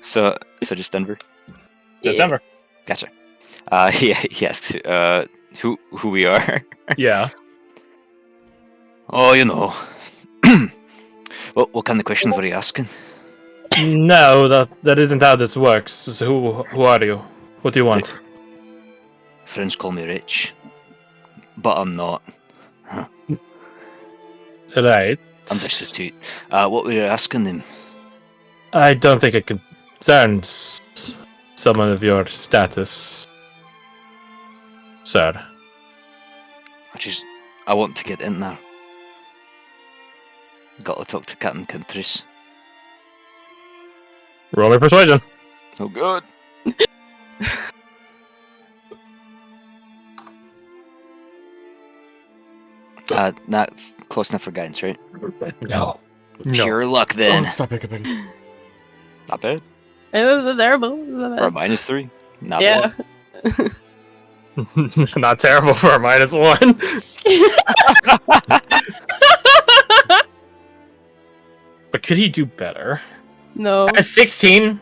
So just Denver. Just Denver. Gotcha. Yeah, he asks who we are. Yeah. Oh, you know. What kind of questions were you asking? No, that isn't how this works. So who are you? What do you want? Friends call me rich, but I'm not. Right. I'm destitute. What were you asking them? I don't think it concerns someone of your status, sir. I want to get in there. Got to talk to Captain Contris. Roll me persuasion. Oh, good. Not close enough for guidance, right? No. Pure luck then. Oh, stop hiccuping. Not bad. It was terrible. For a -3. Not Yeah. bad. Not terrible for a -1. But could he do better? No. At 16?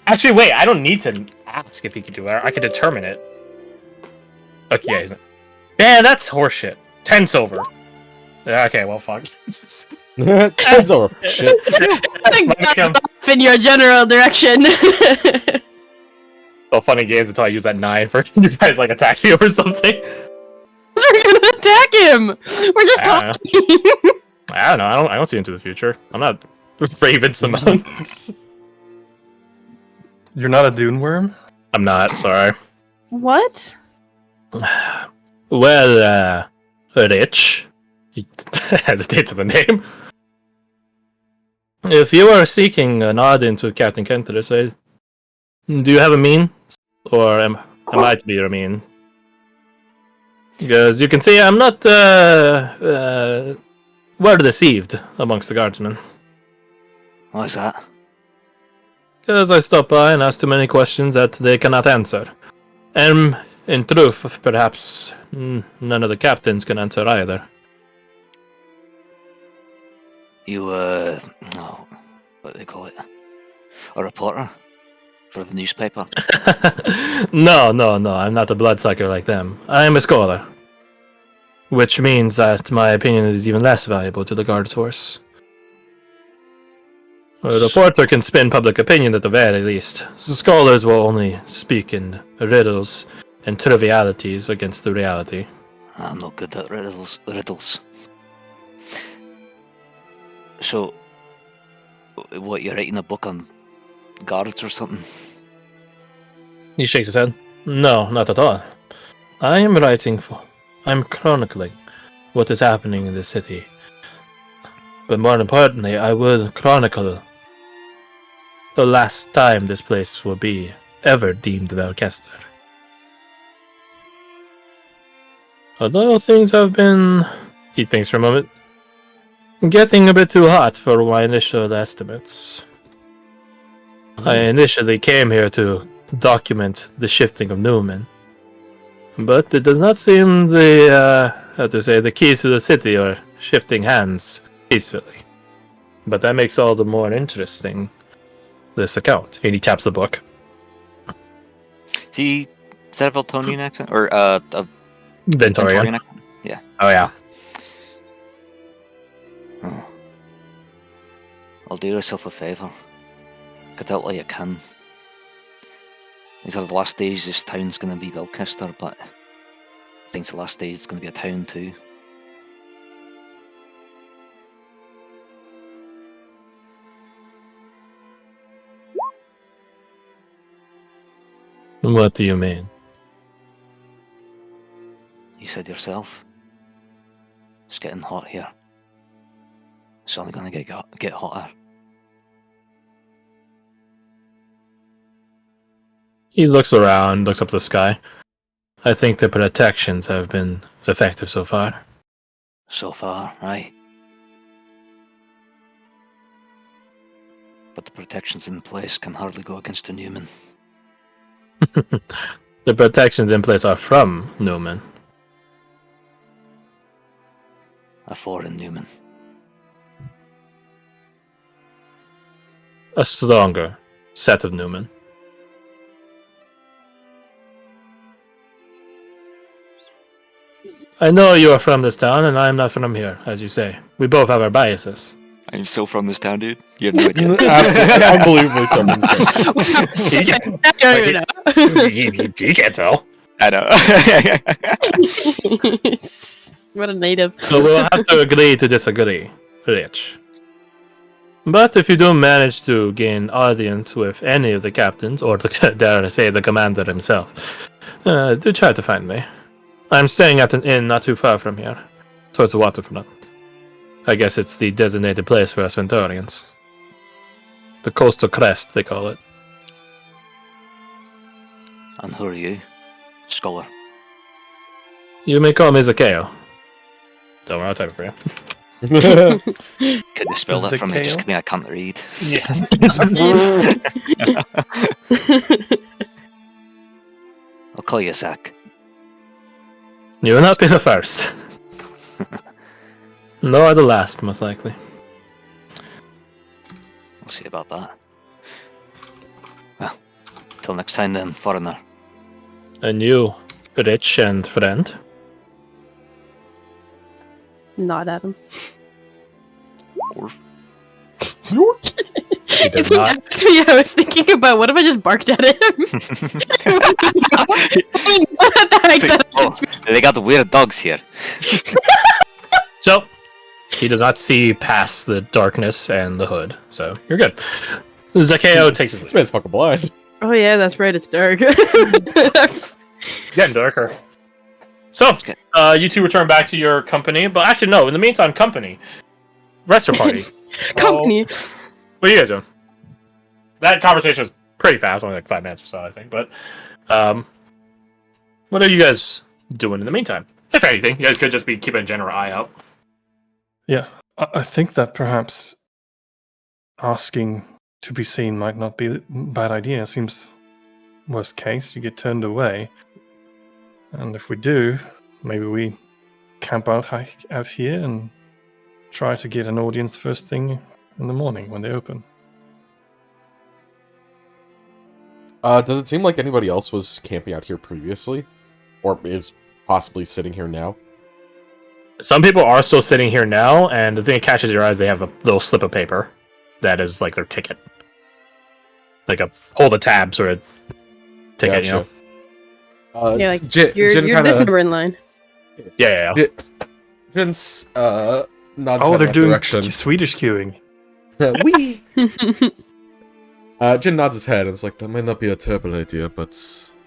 Actually, wait, I don't need to ask if he could do better. I could determine it. Okay, yeah, he's not. Yeah, that's horseshit. 10 silver. Yeah, okay, well, fuck. 10 silver. Shit. Off in your general direction. So funny games until I use that 9 for you guys like attack me or something. We're gonna attack him. We're just talking. I don't know. I don't see into the future. I'm not Raven Simone. You're not a dune worm? I'm not. Sorry. What? Well, Rich. He hesitates at the name. If you are seeking a nod into Captain Kenteris, do you have a mean? Or am I to be your mean? Because you can see I'm not well deceived amongst the guardsmen. What is that? Because I stop by and ask too many questions that they cannot answer. And in truth, perhaps none of the captains can answer either. You, what do they call it? A reporter? For the newspaper? No, I'm not a bloodsucker like them. I am a scholar. Which means that my opinion is even less valuable to the guards force. A reporter can spin public opinion at the very least. So scholars will only speak in riddles and trivialities against the reality. I'm not good at riddles. So, what, you're writing a book on guards or something? He shakes his head. No, not at all. I'm chronicling what is happening in the city. But more importantly, I will chronicle the last time this place will be ever deemed Valkester. Although things have been, he thinks for a moment, getting a bit too hot for my initial estimates. I initially came here to document the shifting of Newman. But it does not seem the keys to the city are shifting hands peacefully. But that makes all the more interesting this account. And he taps the book. Is that a Voltonian accent? Or, Ventorian. accent? Yeah. Oh, yeah. Oh. I'll do yourself a favour. Get out like you can. These are the last days this town's going to be Vilchester, but I think it's the last days it's going to be a town too. What do you mean? You said yourself. It's getting hot here. It's only going to get hotter. He looks around, looks up at the sky. I think the protections have been effective so far. So far, aye. But the protections in place can hardly go against a Newman. The protections in place are from Newman. A foreign Newman. A stronger Seth of Newman. I know you are from this town, and I am not from here, as you say. We both have our biases. I'm so from this town, dude. You have no idea. Absolutely, unbelievably so. I don't even know. You can't tell. I know. What a native. So we'll have to agree to disagree, Rich. But if you do manage to gain audience with any of the captains, or dare I say, the commander himself, do try to find me. I'm staying at an inn not too far from here, towards the waterfront. I guess it's the designated place for us Venturians. The coastal crest, they call it. And who are you? Scholar. You may call me Zakeo. Don't worry, I'll type it for you. Could you spell that for me? Just Zakeo? give me, I can't read. Yeah. I'll call you Zach. You will not be the first. Nor the last, most likely. We'll see about that. Well, till next time then, foreigner. And you, Rich and friend. Nod at him. He did If he not. asked me, I was thinking about what if I just barked at him? Oh, they got the weird dogs here. So, he does not see past the darkness and the hood, so you're good. Zakeo takes his This leave. man's fucking blind. Oh yeah, that's right, it's dark. It's getting darker. So, you two return back to your company, but actually, no, in the meantime, company. Rest your party. Company. What are you guys doing? That conversation was pretty fast, only like 5 minutes or so, I think, but, what are you guys doing in the meantime? If anything, you guys could just be keeping a general eye out. Yeah, I think that perhaps asking to be seen might not be a bad idea. It seems worst case, you get turned away. And if we do, maybe we camp out here and try to get an audience first thing in the morning when they open. Does it seem like anybody else was camping out here previously? Or is possibly sitting here now? Some people are still sitting here now, and the thing that catches your eyes, they have a little slip of paper that is like their ticket. Like a hold the tabs or a ticket, you know? Yeah, like, Jin you're kinda, this number in line. Yeah. Jin's, nods Oh, head they're that doing direction. Swedish queuing. Wee! Jin nods his head and is like, that might not be a terrible idea, but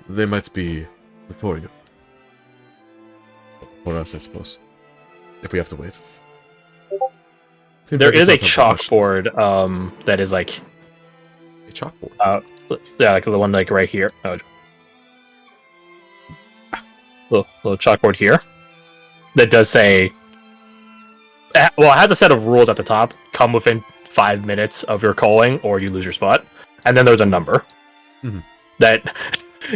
they might be before you. Or us, I suppose. If we have to wait. Seems There like is it's a not temple chalkboard that is like, push. A chalkboard? yeah, like the one like right here. Oh. Little chalkboard here that does say, well, it has a set of rules at the top. Come within 5 minutes of your calling, or you lose your spot. And then there's a number. Mhm. That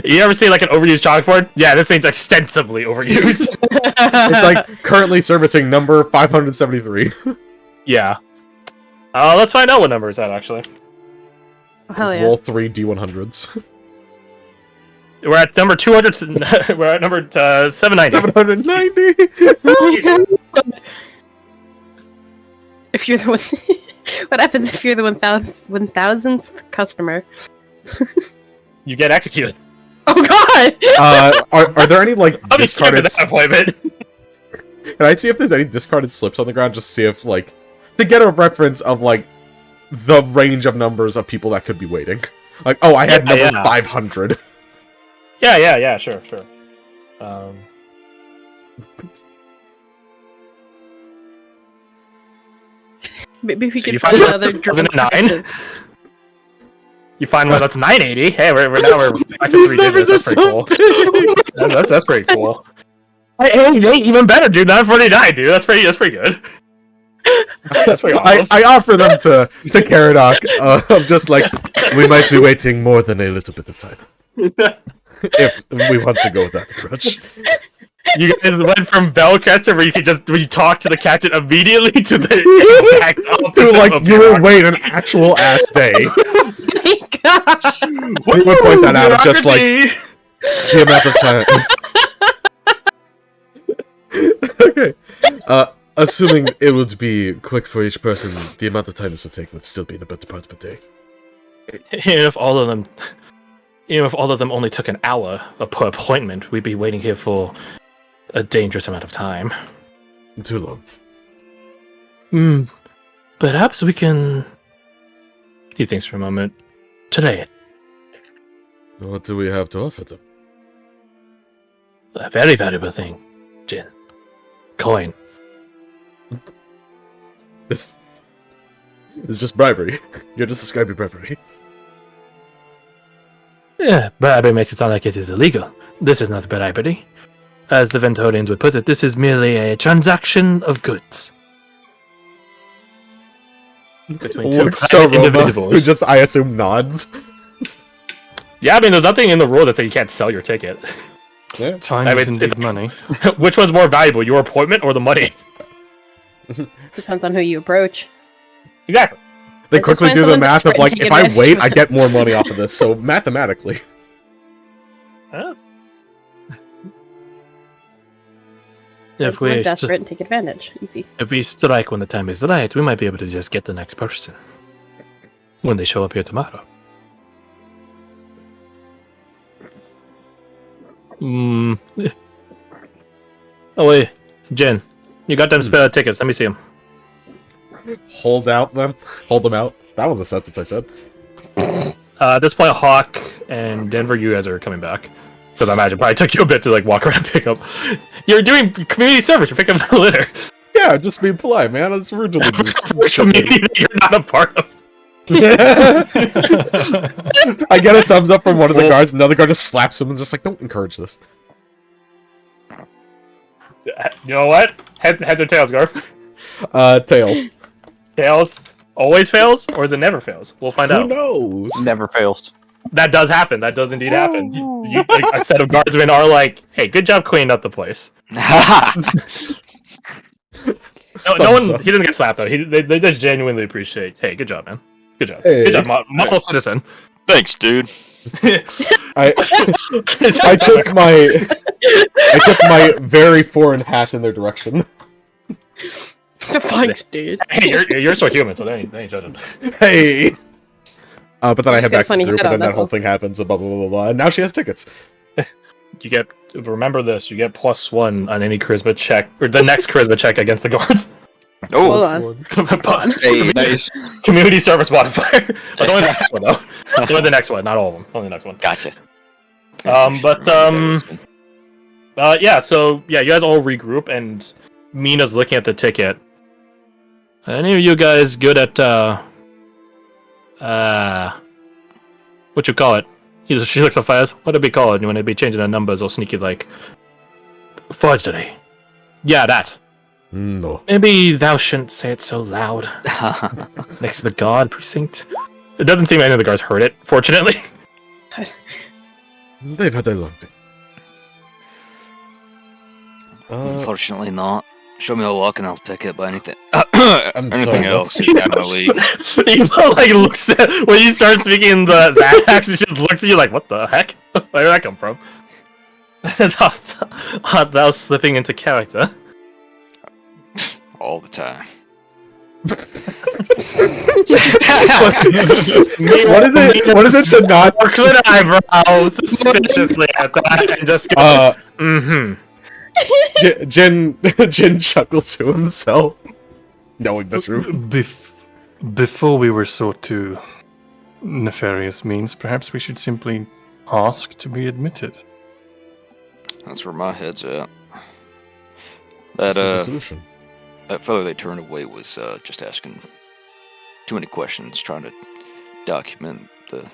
you ever see like an overused chalkboard? Yeah, this thing's extensively overused. It's like currently servicing number 573. Yeah. Let's find out what number it's at actually. Oh, hell yeah. Roll 3 D100s. We're at number 200. We're at number 790. 790! If you're the one, what happens if you're the 1000th customer? You get executed. Oh god! Are there any, like, I'll be skipping discarded... that appointment. Can I see if there's any discarded slips on the ground? Just see if, like... To get a reference of, like, the range of numbers of people that could be waiting. Like, oh, I had number 500. Yeah, sure. Maybe we So could you find find another wasn't it 9? person. You find one that's 980. Hey, we're back to 3 digits. That's pretty cool. That's pretty cool. Hey, even better, dude. 949, dude. That's pretty good. That's pretty awesome. I offer them to Caradoc. I'm just like, we might be waiting more than a little bit of time. If we want to go with that approach. You guys went from Bellcaster where you talk to the captain immediately to the exact opposite. Dude, like, of you will Bellcaster. wait an actual ass day. my god! We would point that out of just like the amount of time. Okay. Assuming it would be quick for each person, the amount of time this would take would still be in the better part of a day. Even if all of them only took an hour per appointment, we'd be waiting here for a dangerous amount of time. Too long. Perhaps we can... He thinks for a moment. Today, What do we have to offer them? a very valuable thing, Jin. Coin. This is just bribery. You're just describing bribery. Yeah, bribery makes it sound like it is illegal. This is not bribery. As the Ventorians would put it, this is merely a transaction of goods. Between two Looks so private Roma, who individuals. just, I assume, nods. Yeah, I mean, there's nothing in the rule that says you can't sell your ticket. Yeah. Time I mean, is indeed money. Which one's more valuable, your appointment or the money? Depends on who you approach. Exactly. They Let's just quickly find do the someone math of desperate like, and take if I advantage wait, of I it. get more money off of this. So mathematically, Huh? Find If someone we, desperate and take advantage. Easy. if we strike when the time is right, we might be able to just get the next person. When they show up here tomorrow. Oh wait, Jen, you got them spare tickets. Let me see them. hold them out. That was a sentence I said. At this point, Hawk and Denver, you guys are coming back. Because I imagine it probably took you a bit to like walk around and pick up. You're doing community service. You're picking up the litter. Yeah, just being polite, man. It's rude to leave For this. community that you're not a part of. I get a thumbs up from one of the guards, another guard just slaps him and just like, don't encourage this. You know what? Heads or tails, Garth? Tails. Tails always fails, or is it never fails? We'll find Who out. knows? Never fails. That does happen. That does indeed happen. Like, a set of guardsmen are like, "Hey, good job cleaning up the place." No one. up. He doesn't get slapped though. They just genuinely appreciate. Hey, good job, man. Good job. Hey. Good job, model citizen. Thanks, dude. I took my very foreign hat in their direction. Thanks, dude. Hey, you're so human, so they ain't judging. Hey. But then I head got back to funny the group, head and on, then that that's whole all. thing happens, and blah blah blah blah. And now she has tickets. You get remember this. You get +1 on any charisma check, or the next charisma check against the guards. Hold Oh, on. hey, nice. Community service modifier. It's only the next one though. It's only the next one, not all of them. Only the next one. Gotcha. Yeah. So yeah, you guys all regroup, and Mina's looking at the ticket. Any of you guys good at what you call it? She looks up fast. What do we call it when they be changing the numbers or sneaky like forgery? Yeah, that. No. Maybe thou shouldn't say it so loud. Next to the guard precinct. It doesn't seem any of the guards heard it, fortunately. They've had a long day. Unfortunately not. Show me a lock and I'll pick it, but anything I'm Anything sorry, else is down the league. Eva like looks at when you start speaking that accent, she just looks at you like, "What the heck? Where did that come from?" That was slipping into character. All the time. What is it? What is it to not? Works an eyebrow suspiciously at that and just goes, "Mm-hmm." Jin chuckles to himself, knowing the truth. Before we resort to nefarious means, perhaps we should simply ask to be admitted. That's where my head's at. That's the That solution. that fellow they turned away was just asking too many questions, trying to document the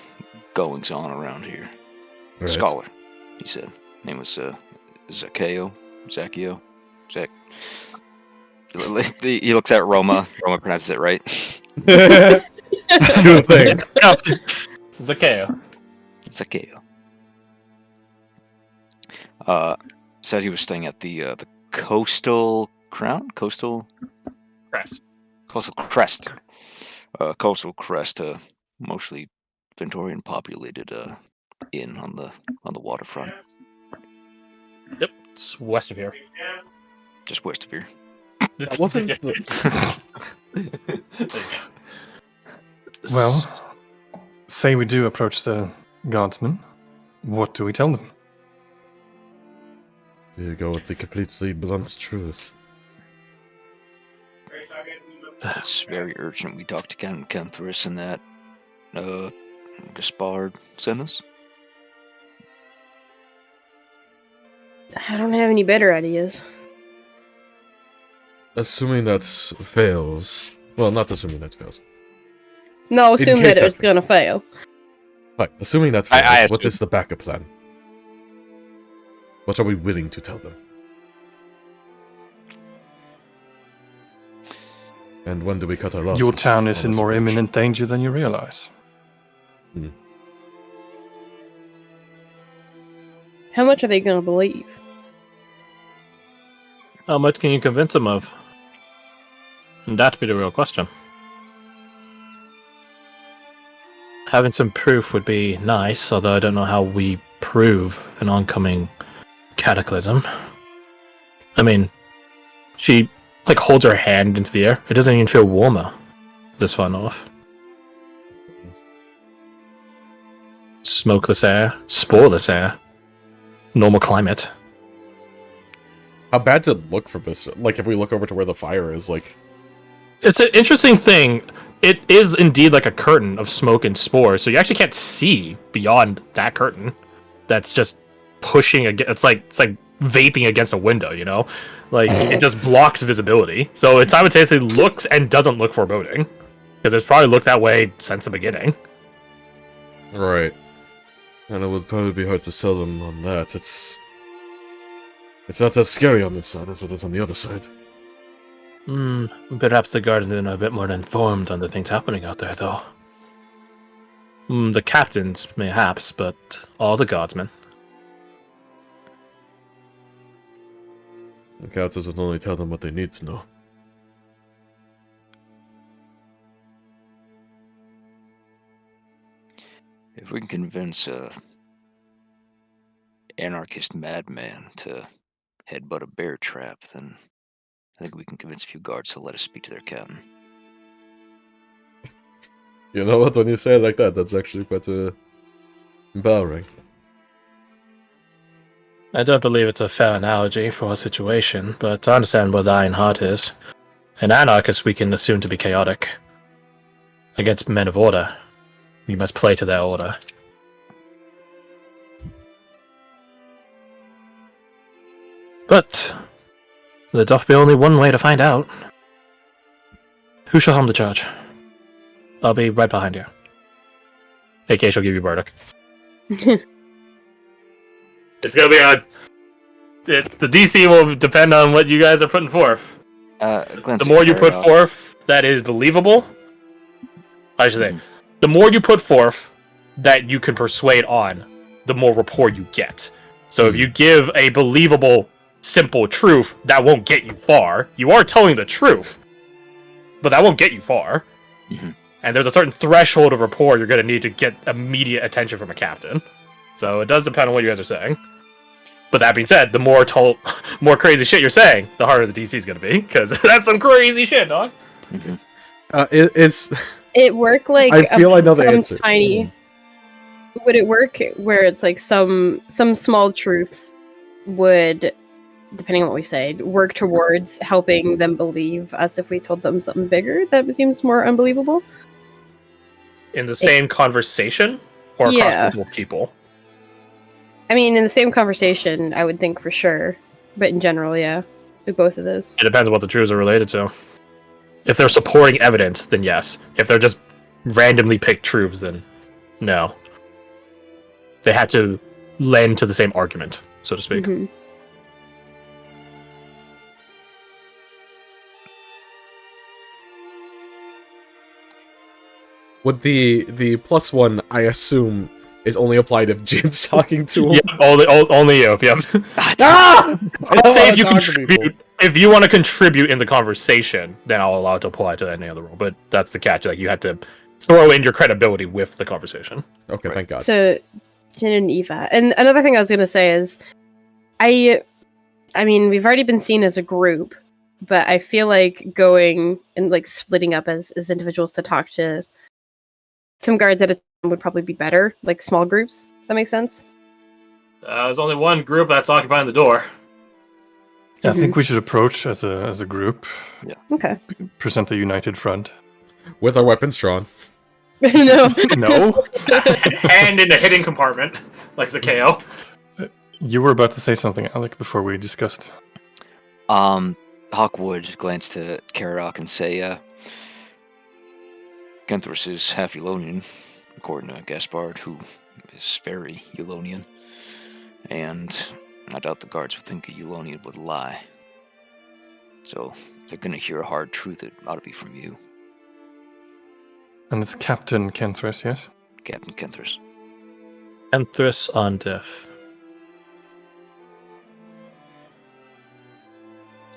goings on around here. Right. Scholar, he said. Name was Zaccheo. He looks at Roma. Roma pronounces it right. Do a thing. Zaccheo. Zaccheo. Said he was staying at the Coastal Crown? Coastal Crest. Crest. Coastal Crest, mostly Ventorian populated inn on the waterfront, Yep, it's west of here. just west of here. That wasn't. Well, say we do approach the guardsmen. What do we tell them? Do you go with the completely blunt truth? It's very urgent. We talked to Captain Kempthorus and that Gaspard sent us. I don't have any better ideas. Assuming that fails. Well, not assuming that fails. No, assume case that it's that- gonna fail. Fine. Assuming that I fails, what assume- is the backup plan? What are we willing to tell them? And when do we cut our losses? Your town is on in this more approach? imminent danger than you realize. How much are they gonna believe? How much can you convince them of? And that'd be the real question. Having some proof would be nice, although I don't know how we prove an oncoming cataclysm. I mean, she holds her hand into the air. It doesn't even feel warmer this far north. Smokeless air, sporeless air, normal climate. How bad does it look from this? Like, if we look over to where the fire is, like... It's an interesting thing. It is indeed like a curtain of smoke and spores, so you actually can't see beyond that curtain. That's just pushing against. It's like vaping against a window, you know? Like, it just blocks visibility. So it simultaneously looks and doesn't look foreboding. Because it's probably looked that way since the beginning. Right. And it would probably be hard to sell them on that. It's not as scary on this side as it is on the other side. Perhaps the guardsmen are a bit more informed on the things happening out there, though. The captains, mayhaps, but all the guardsmen. The captains would only tell them what they need to know. If we can convince a anarchist madman to headbutt a bear trap, then I think we can convince a few guards to let us speak to their captain. You know what? When you say it like that, that's actually quite empowering. I don't believe it's a fair analogy for a situation, but I understand what the Iron Heart is. An anarchist we can assume to be chaotic. Against men of order, you must play to their order. But there doth be only one way to find out. Who shall helm the charge? I'll be right behind you. AK shall give you Burdock. It's gonna be the DC will depend on what you guys are putting forth. The more you put forth that is believable, I should say, the more you put forth that you can persuade on, the more rapport you get. So if you give a believable, simple truth, that won't get you far. You are telling the truth, but that won't get you far. Mm-hmm. And there's a certain threshold of rapport you're going to need to get immediate attention from a captain. So it does depend on what you guys are saying. But that being said, the more crazy shit you're saying, the harder the DC is going to be, because that's some crazy shit, dog. Mm-hmm. It's... It work like I feel I know the some answer. tiny. Would it work where it's like some small truths would, depending on what we say, work towards helping them believe us if we told them something bigger that seems more unbelievable? In the same conversation, or across Yeah. multiple people? I mean, in the same conversation, I would think for sure, but in general, yeah, with both of those. It depends on what the truths are related to. If they're supporting evidence, then yes. If they're just randomly picked truths, then no. They had to lend to the same argument, so to speak. Mhm. Would the +1, I assume, is only applied if Jin's talking to him? Yeah, only you. Yep. Ah! I'd say if you contribute, if you want to contribute in the conversation, then I'll allow it to apply to any other role. But that's the catch. Like you had to throw in your credibility with the conversation. Okay, Right. thank God. So, Jin and Eva. And another thing I was going to say is, I mean, we've already been seen as a group, but I feel like going and like splitting up as individuals to talk to some guards at a time would probably be better, like small groups. That makes sense. There's only one group that's occupying the door. I think we should approach as a group, Okay. present a united front. With our weapons drawn. No. No, And in a hidden compartment, like Zakeo. you were about to say something, Alec, before we discussed. Hawk would glance to Karadok and say, Kenthris is half Eulonian, according to Gaspard, who is very Eulonian. And I doubt the guards would think a Eulonian would lie. So, if they're gonna hear a hard truth, it ought to be from you, And it's Captain Kenthris, yes? Captain Kenthris. Kenthris on death.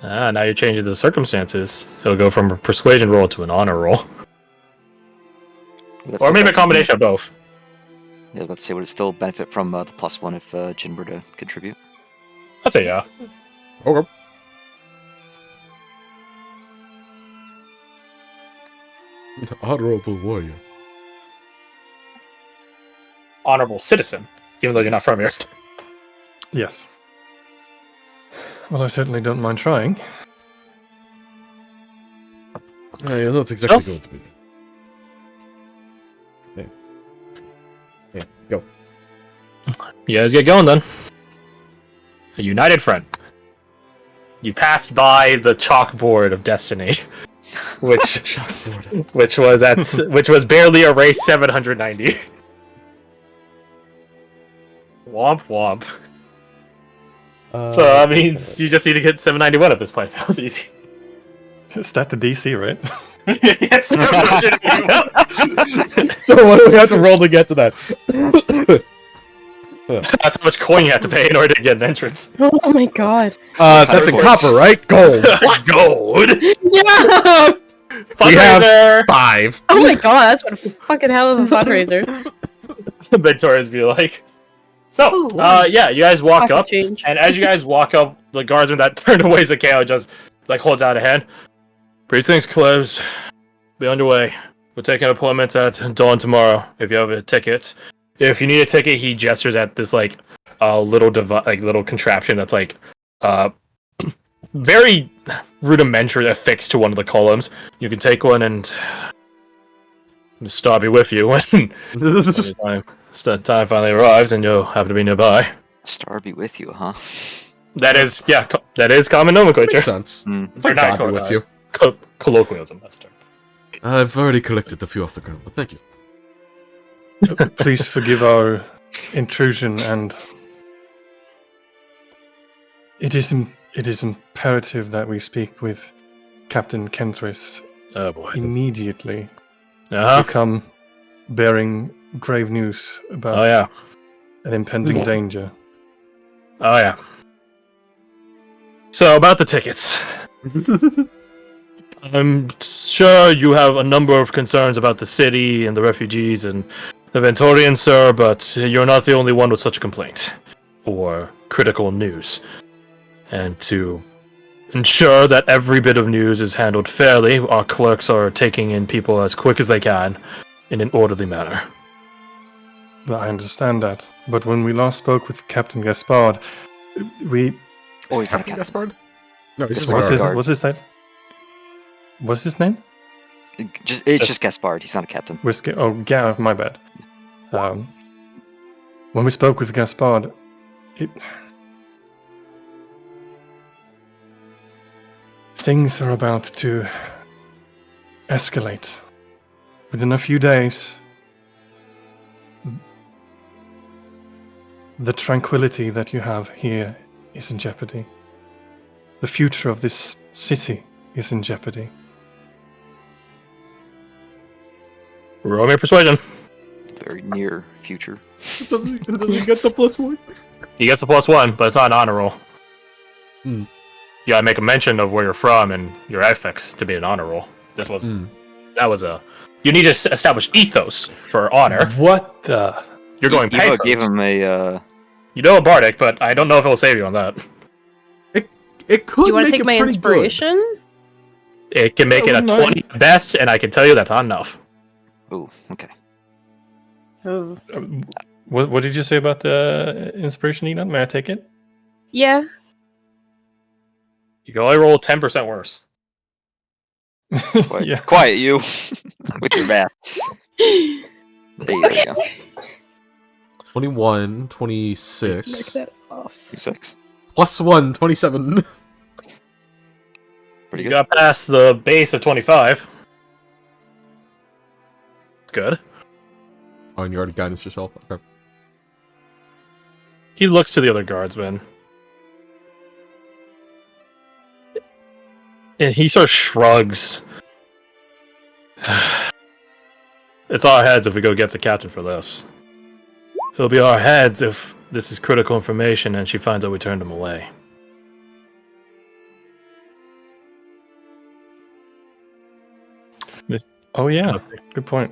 Now you're changing the circumstances. It'll go from a persuasion roll to an honor roll. Would that Or still maybe a benefit- combination of both. Yeah, I was about to say, would it still benefit from the +1 if Jin were to contribute? I'd say yeah. Okay. Honorable warrior. Honorable citizen, even though you're not from here. Yes. Well, I certainly don't mind trying. Yeah, that's exactly So? going to be. Yeah, go. You guys get going then. A united front. You passed by the chalkboard of destiny, which was barely erased 790. Womp womp. So that means you just need to get 791 at this point. That was easy. Is that the DC, right? Yes. 791. So what do we have to roll to get to that? That's how much coin you have to pay in order to get an entrance. Oh my god. That's in Points. copper, right? Gold. Gold. Yeah! Fundraiser. 5. Oh my god, that's one fucking hell of a fundraiser. Victoria's be like. So, Ooh. yeah, you guys walk Pocket up, change. and as you guys walk up, the guardsman that turned away Zakeo just like holds out a hand. Precinct's closed. Be underway. We're taking appointments at dawn tomorrow. If you have a ticket, if you need a ticket, he gestures at this like little little contraption that's like very rudimentary, affixed to one of the columns. You can take one and Star be with you when time finally arrives and you'll happen to be nearby. Star be with you, huh? That is, yeah, that is common nomenclature. Makes sense. It's like Or not God be with you. Colloquialism, that's the term. I've already collected a few off the ground, but thank you. Please forgive our intrusion, and it is imperative that we speak with Captain Kenthris Oh boy. immediately. Uh-huh. We come bearing grave news about Oh yeah. an impending danger. Oh yeah. So about the tickets. I'm sure you have a number of concerns about the city and the refugees and the Ventorians, sir, but you're not the only one with such a complaint or critical news. And to ensure that every bit of news is handled fairly, our clerks are taking in people as quick as they can in an orderly manner. I understand that. But when we last spoke with Captain Gaspard, we... Oh, he's not a Captain captain. Gaspard? No, he's This just is a what guard. his- guard. What's his name? What's his name? It's just Gaspard. He's not a captain. My bad. When we spoke with Gaspard, things are about to escalate. Within a few days, the tranquility that you have here is in jeopardy. The future of this city is in jeopardy. Roll me a persuasion. Very near future. Does he get the +1? He gets a +1, but it's not an honor roll. Hmm. You gotta make a mention of where you're from and your affix to be an honor roll. This was that was a You need to establish ethos for honor. What the? You're going Eva pathos. gave him a. You know a bardic, but I don't know if it will save you on that. It could Do you want to make take it my pretty inspiration? It can make it a 20 at best, and I can tell you that's not enough. Ooh, okay. Oh. What did you say about the inspiration, Eden? May I take it? Yeah. You can only roll 10% worse. Quiet, Yeah. quiet you with your math. There you go. 21, Knock 26. that off. 6. Plus 1, 27. Pretty You good. got past the base of 25. That's good. Oh, and you already guidance yourself? Okay. He looks to the other guardsmen. And he sort of shrugs. It's our heads if we go get the captain for this. It'll be our heads if this is critical information and she finds out we turned him away. Oh yeah. Good point.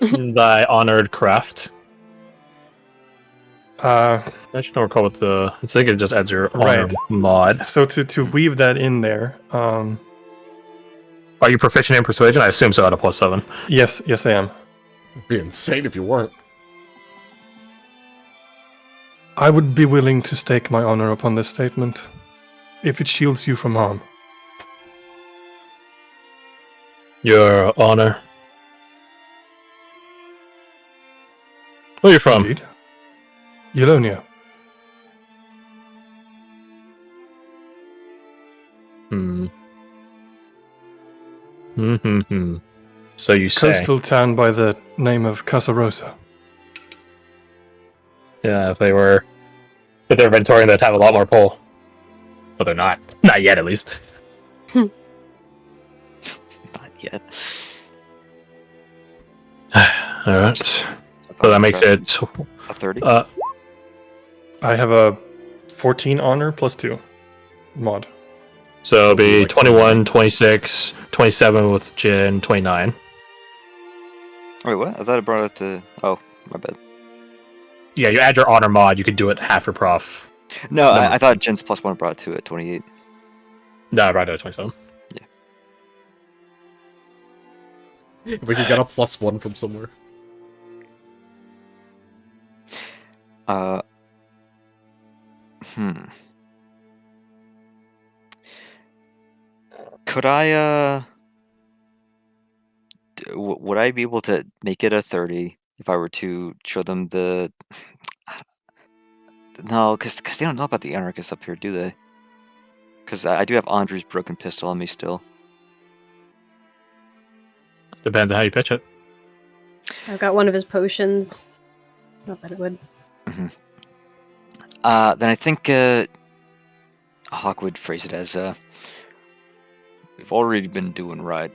Thy honored craft. Uh, I should not recall what the. I think it just adds your Right. honor mod. So to weave that in there, Are you proficient in persuasion? I assume so at a +7. yes, I am. It'd be insane if you weren't. I would be willing to stake my honor upon this statement, if it shields you from harm. Your honor. Where are you from? Indeed. Eulonia. So you say. Coastal town by the name of Casa Rosa. Yeah, if they're Ventorian, they'd have a lot more pull. But they're not. Not yet, at least. Not yet. Alright. So that makes it. a 30. I have a 14 honor plus 2 mod. So it'll be 21, 26, 27 with Jin, 29. Wait, what? I thought I brought it to. Oh, my bad. Yeah, you add your honor mod, you could do it half your prof. No, No. I thought Jen's +1 brought it to it 28. No, right at 27. If we could get a +1 from somewhere. Could I, would I be able to make it a 30 if I were to show them the... No, because they don't know about the anarchists up here, do they? Because I do have Andrew's broken pistol on me still. Depends on how you pitch it. I've got one of his potions. Not that it would. Then I think Hawk would phrase it as we've already been doing right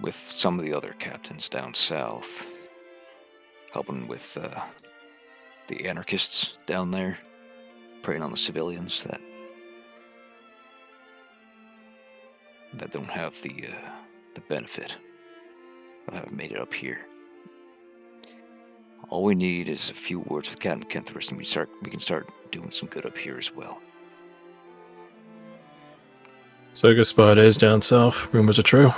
with some of the other captains down south, helping with the anarchists down there, preying on the civilians that don't have the benefit of having made it up here. All we need is a few words with Captain Kenthorst, and we can start doing some good up here as well. So good spot is down south. Rumors are true.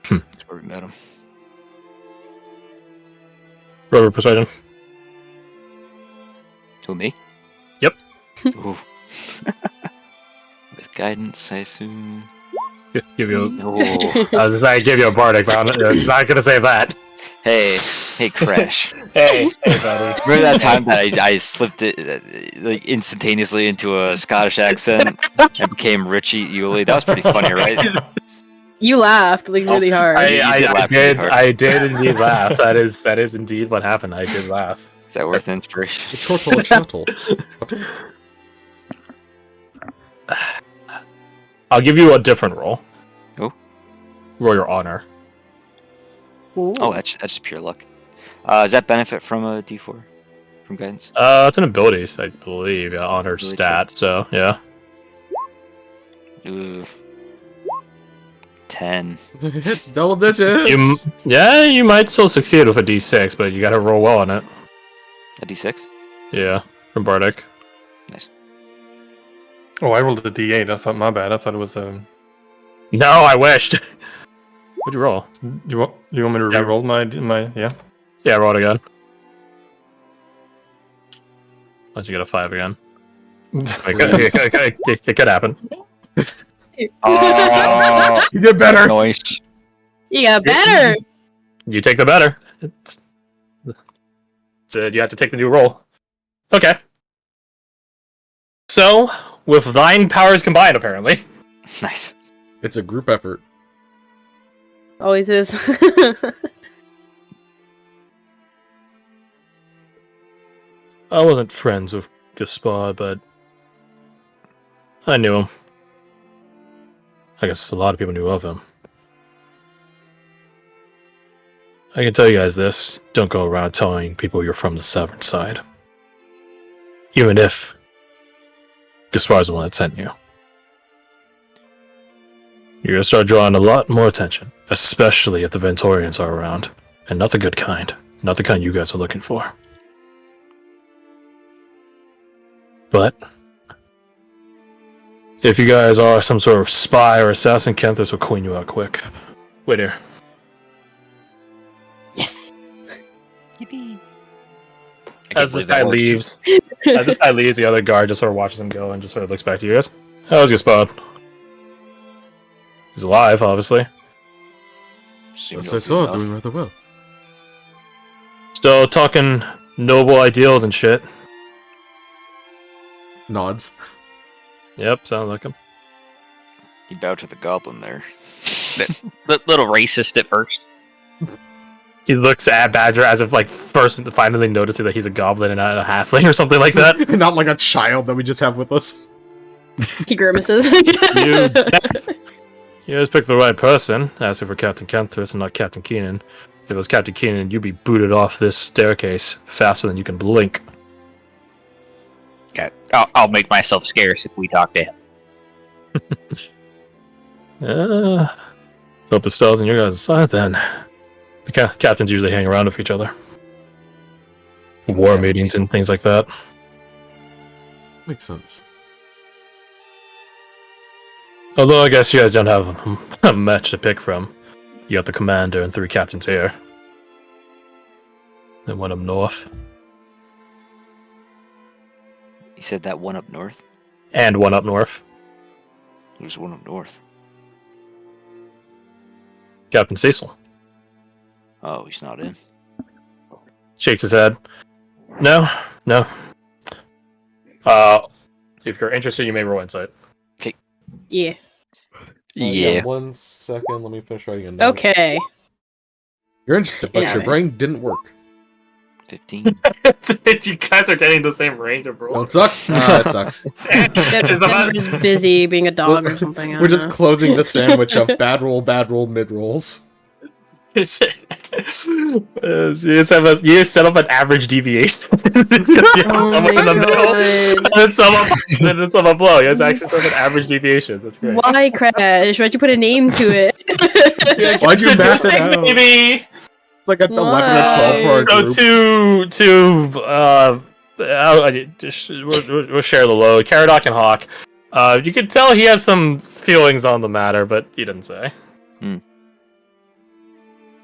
That's where we met him. Rover persuasion. Who, me? Yep. Ooh. With guidance, I assume. Give you. Oh. I was just saying, give you a bardic, but it's not gonna say that. Hey, Crash. Hey, buddy. Remember that time that I slipped it like instantaneously into a Scottish accent and became Richie Yulee? That was pretty funny, right? You laughed like really hard. I did indeed laugh. That is indeed what happened. I did laugh. Is that worth inspiration? Chortle. I'll give you a different roll. Oh. Roll your honor. Ooh. Oh, that's just pure luck. Does that benefit from a D4 from guidance? It's an ability, I believe. Yeah, honor Ability stat. So yeah. Ooh. 10. It's double digits. You might still succeed with a D6, but you gotta roll well on it. A D6? Yeah, from Bardic. Nice. Oh, I rolled a D8. I thought, my bad. I thought it was No, I wished. What'd you roll? Do you want me to Yeah. re-roll my yeah? Yeah, roll it again. Unless you get a 5 again. It could happen. Oh, You did better. nice. You got better. You take the better. You have to take the new roll. Okay. So, with thine powers combined, apparently. Nice. It's a group effort. Always is. I wasn't friends with Gaspard, but I knew him. I guess a lot of people knew of him. I can tell you guys this, don't go around telling people you're from the Severn side. Even if Gaspard's the one that sent you. You're gonna start drawing a lot more attention, especially if the Ventorians are around. And not the good kind. Not the kind you guys are looking for. But if you guys are some sort of spy or assassin, Kenthis will clean you out quick. Wait here. Yes. Yippee. As this guy leaves, the other guard just sort of watches him go and just sort of looks back to you guys. How was Gaspard? He's alive, obviously. As I saw, doing rather well. Still talking noble ideals and shit. Nods. Yep, sounds like him. He bowed to the goblin there. Little racist at first. He looks at Badger as if, like, first finally noticing that he's a goblin and not a halfling or something like that. Not like a child that we just have with us. He grimaces. You guys picked the right person, asking for Captain Kenthris and not Captain Keenan. If it was Captain Keenan, you'd be booted off this staircase faster than you can blink. Yeah, I'll make myself scarce if we talk to him. Hope the stars on your guys' side then. The captains usually hang around with each other. War meetings and things like that. Makes sense. Although I guess you guys don't have a match to pick from. You got the commander and 3 captains here. Then one up north. You said that one up north? And one up north. Who's one up north? Captain Cecil. Oh, he's not in. Shakes his head. No. If you're interested, you may roll insight. Yeah. Yeah. 1 second, let me finish writing a note. Okay. You're interested, but Yeah, your right. brain didn't work. 15. You guys are getting the same range of rolls. Don't suck? Ah, it sucks. Denver's busy being a dog or something. I We're don't just know. closing the sandwich of bad roll, mid rolls. You just set up an average deviation. Because you have Oh someone my in the middle God. and then someone below. You guys actually set up an average deviation. That's great. Why, Crash? Why'd you put a name to it? Why'd you math it 6, out? baby? It's like at 11 or 12 for our group. We'll share the load. Caradoc and Hawk. You can tell he has some feelings on the matter, but he didn't say.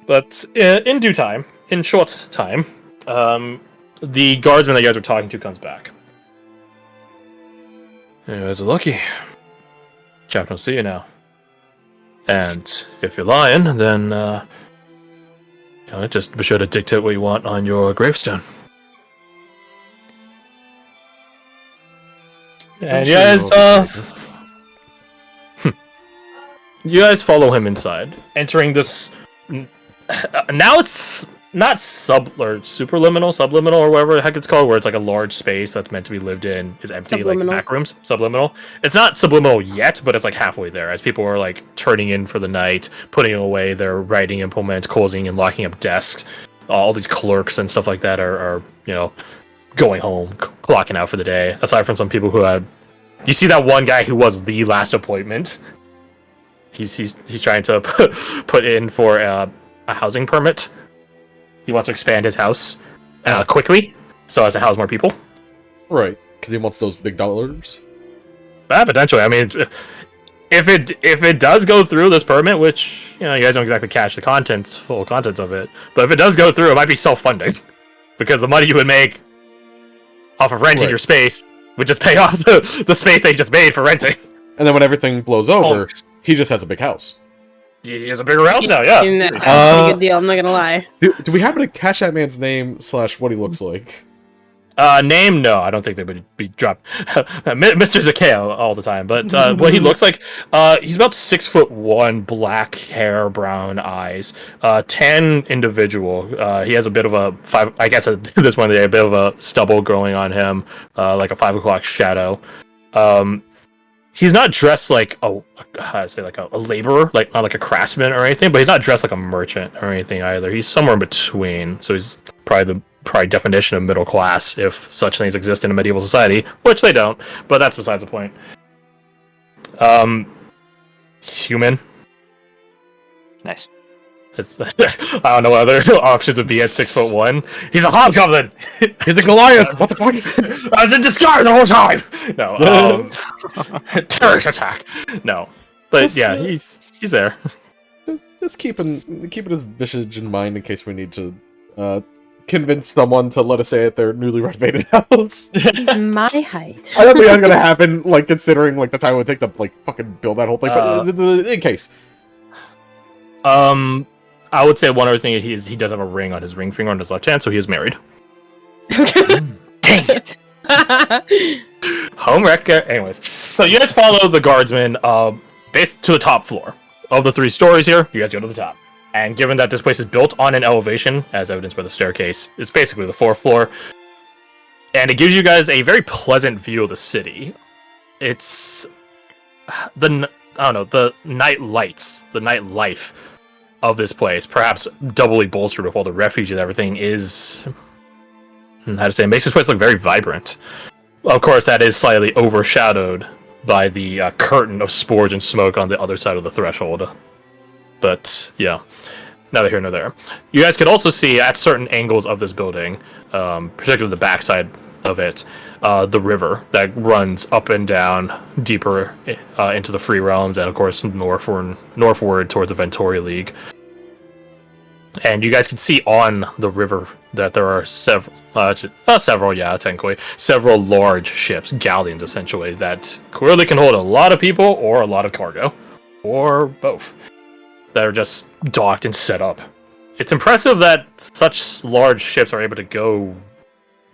But in due time, in short time, the guardsman that you guys were talking to comes back. You guys are lucky. Captain will see you now. And if you're lying, then just be sure to dictate what you want on your gravestone. And you guys follow him inside, entering this. Now it's not subliminal, or whatever the heck it's called, where it's like a large space that's meant to be lived in is empty, Subliminal. like back rooms. Subliminal. It's not subliminal yet, but it's like halfway there, as people are like turning in for the night, putting away their writing implements, closing and locking up desks. All these clerks and stuff like that are going home, clocking out for the day. Aside from some people who had, you see that one guy who was the last appointment. He's trying to put in for a housing permit. He wants to expand his house quickly, so as to house more people. Right, because he wants those big dollars. Potentially. I mean, if it does go through this permit, which you guys don't exactly catch the full contents of it, but if it does go through, it might be self-funding because the money you would make off of renting your space would just pay off the space they just made for renting. And then when everything blows over, he just has a big house. He has a bigger house now, yeah. That's a pretty good deal, I'm not gonna lie. Do we happen to catch that man's name / what he looks like? Name? No, I don't think they would be dropped. Mr. Zakeo all the time, but what he looks like, he's about 6'1", black hair, brown eyes, tan individual. He has a bit of a this one day, a bit of a stubble growing on him, like a 5 o'clock shadow. He's not dressed like a laborer, like not like a craftsman or anything, but he's not dressed like a merchant or anything either. He's somewhere in between, so he's probably definition of middle class, if such things exist in a medieval society, which they don't, but that's besides the point. He's human. Nice. I don't know what other options would be at 6'1". He's a hobgoblin. He's a Goliath. What the fuck? I was in disguise the whole time. No, terrorist attack. No, but he's there. Just keeping his visage in mind in case we need to convince someone to let us stay at their newly renovated house. He's my height. I don't think that's gonna happen, like, considering, like, the time it would take to, like, fucking build that whole thing, but in case. I would say one other thing is he does have a ring on his ring finger on his left hand, so he is married. Dang it! Home wreck. Anyways, so you guys follow the guardsman to the top floor. Of the 3 stories here, you guys go to the top. And given that this place is built on an elevation, as evidenced by the staircase, it's basically the 4th floor. And it gives you guys a very pleasant view of the city. It's the night lights, the night life of this place, perhaps doubly bolstered with all the refuge and everything, is makes this place look very vibrant. Of course, that is slightly overshadowed by the curtain of spores and smoke on the other side of the threshold. But yeah, neither here nor there. You guys could also see at certain angles of this building, particularly the backside of it, the river that runs up and down deeper into the Free Realms, and of course northward towards the Ventori League. And you guys can see on the river that there are several large ships, galleons essentially, that clearly can hold a lot of people or a lot of cargo, or both, that are just docked and set up. It's impressive that such large ships are able to go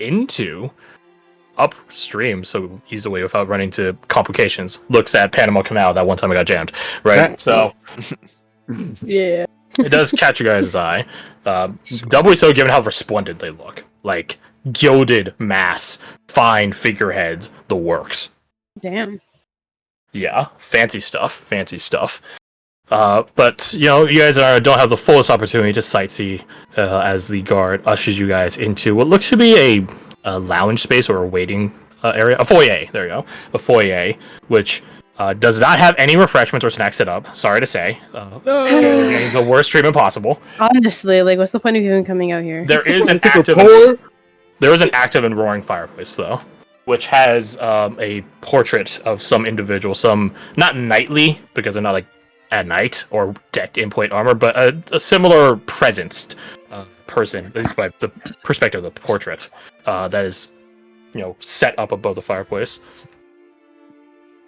into upstream so easily without running into complications. Looks at Panama Canal that one time I got jammed, right? So Yeah. it does catch your guys' eye. Doubly so given how resplendent they look. Like gilded mass, fine figureheads, the works. Damn. Yeah, fancy stuff. But you guys don't have the fullest opportunity to sightsee as the guard ushers you guys into what looks to be a lounge space or a waiting area, a foyer. There you go, a foyer, which does not have any refreshments or snacks set up. Sorry to say, the worst treatment possible. Honestly, like, what's the point of even coming out here? There is an active and roaring fireplace though, which has a portrait of some individual, some not knightly because they're not like at night or decked in plate armor, but a similar presenced person, at least by the perspective of the portrait, that is, set up above the fireplace.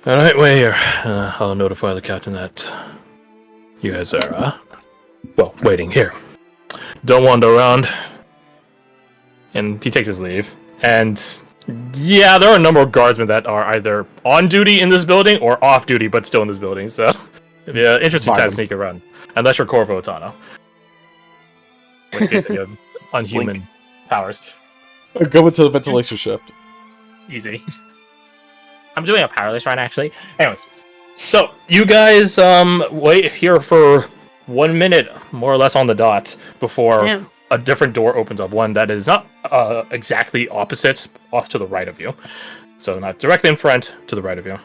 All right, wait here. I'll notify the captain that you guys are, waiting here. Don't wander around. And he takes his leave. And yeah, there are a number of guardsmen that are either on duty in this building or off duty, but still in this building. So, yeah, interesting time to sneak around. Unless you're Corvo Otano. In which case you have unhuman powers. Go into the ventilation shaft. Easy. I'm doing a powerless run, actually. Anyways, so you guys wait here for 1 minute, more or less on the dot, before a different door opens up. One that is not exactly opposite, off to the right of you. So not directly in front, to the right of you.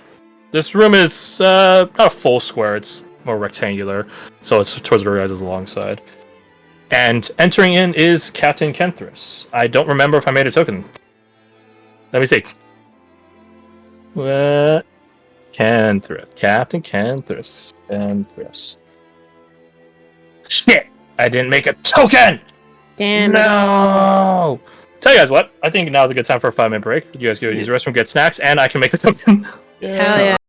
This room is not a full square. It's more rectangular, so it's towards your guys' long side. And entering in is Captain Kenthris. I don't remember if I made a token. Let me see. What? Kenthris. Captain Kenthris. Kenthris. Shit! I didn't make a token! Damn. No! Tell you guys what, I think now's a good time for a 5-minute break. You guys go use the restroom, get snacks, and I can make the token. Hell yeah.